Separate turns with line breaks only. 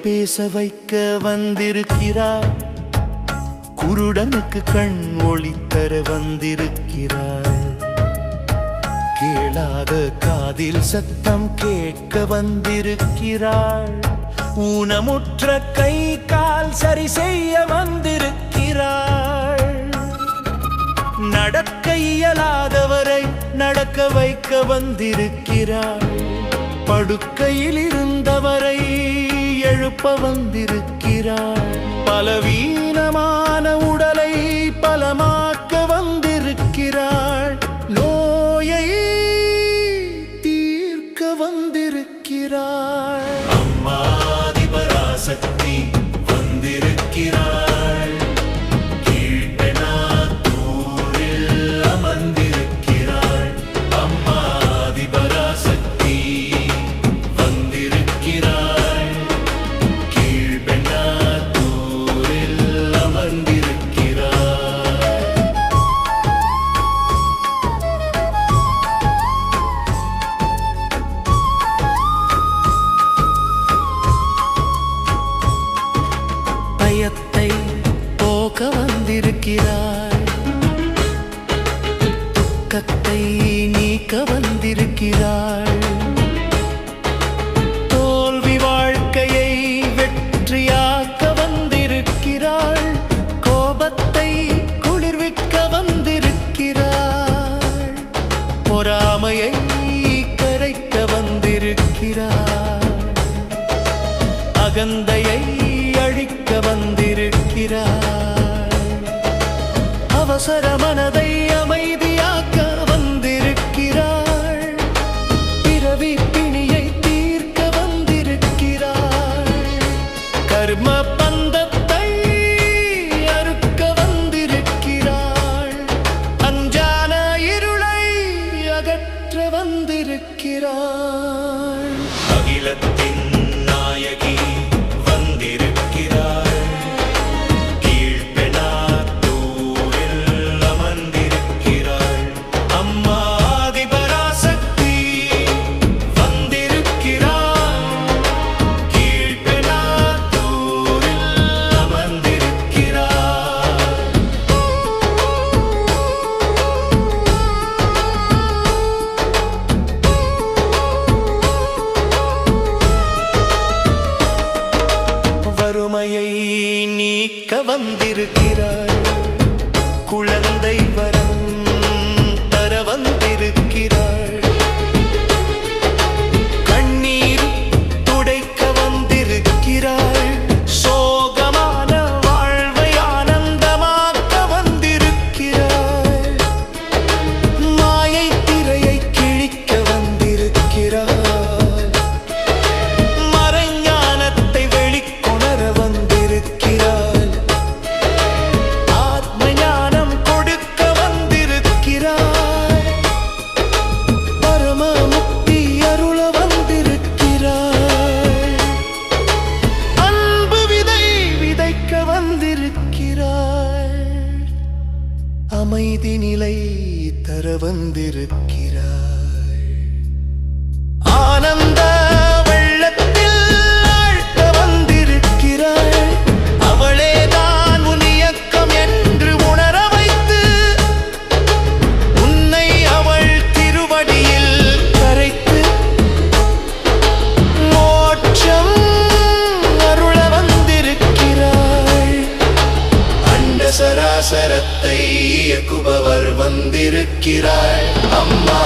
பேச வைக்க வந்திருக்கிறார். குருடனுக்கு கண் ஒளி தர வந்திருக்கிறார். கேளாத காதில் சத்தம் கேட்க வந்திருக்கிறாள். ஊனமுற்ற கை கால் சரி செய்ய வந்திருக்கிறாள். நடக்க இயலாதவரை நடக்க வைக்க வந்திருக்கிறாள். படுக்கையில் இருந்தவரை எழுப்ப வந்திருக்கிறாள். பலவீனமான உடலை பலமாக்க வந்திருக்கிறாள். நோயை தீர்க்க வந்திருக்கிறாள். அம்மாதி பராசக்தி வந்திருக்கிறாள். கீழ்பெனாத்தூரில் அமர்ந்திருக்கிறாள். அம்மாதி பராசக்தி வந்திருக்கிறாள். கீழ்பெனாத்தூரில் அமர்ந்திருக்கிறாள். பயத்தை போக்க வந்திருக்கிறாய். துக்கத்தை நீக்க வந்திருக்கிறாள். தோல்வி வாழ்க்கையை வெற்றியாக்க வந்திருக்கிறாள். கோபத்தை குளிர்விக்க வந்திருக்கிறாள். பொறாமையை கரைக்க வந்திருக்கிறாள். அகந்தையை அழிக்க வந்திருக்கிறார். அவசர மனதை அமைதியாக்க வந்திருக்கிறாள். பிறவி பிணியை தீர்க்க வந்திருக்கிறாள். கர்ம பந்தத்தை அறுக்க வந்திருக்கிறாள். அஞ்ஞான இருளை அகற்ற வந்திருக்கிறாள். அகிலத்தின் நாயகி வந்திருக்கிறாள். கீழ்பெனாத்தூரில் அமர்ந்திருக்கிறாள். அம்மாதி பராசக்தி வந்திருக்கிறாள். கீழ்பெனாத்தூரில் அமர்ந்திருக்கிறாள். வறுமையை நீக்க வந்திருக்கிறாள். குழந்தை வரம் தர வந்திருக்கிறாள். கண்ணீர் துடைக்க வந்திருக்கிறாள். சோகமான வாழ்வை ஆனந்தமாக்க வந்திருக்கிறாள். மாயை திரையை கிழிக்க வந்திருக்கிறாள். மறைஞானத்தை வெளிக்கொணர வந்திருக்கிறாள். ஆத்ம ஞானம் கொடுக்க வந்திருக்கிறாள். பரம முக்தி அருள வந்திருக்கிறாள். அன்பு விதை விதைக்க வந்திருக்கிறாள். அமைதி நிலை தர வந்திருக்கிறாள். ஆனந்த வெள்ளத்தில் ஆழ்த்த வந்திருக்கிறாள். அவளேதான் உன் இயக்கம் என்று உணர வைத்து உன்னை அவள் திருவடியில் கரைத்து மோட்சம் அருள வந்திருக்கிறாள். அண்ட சராசரத்தை இயக்குபவர் வந்திருக்கிறாள். அம்மா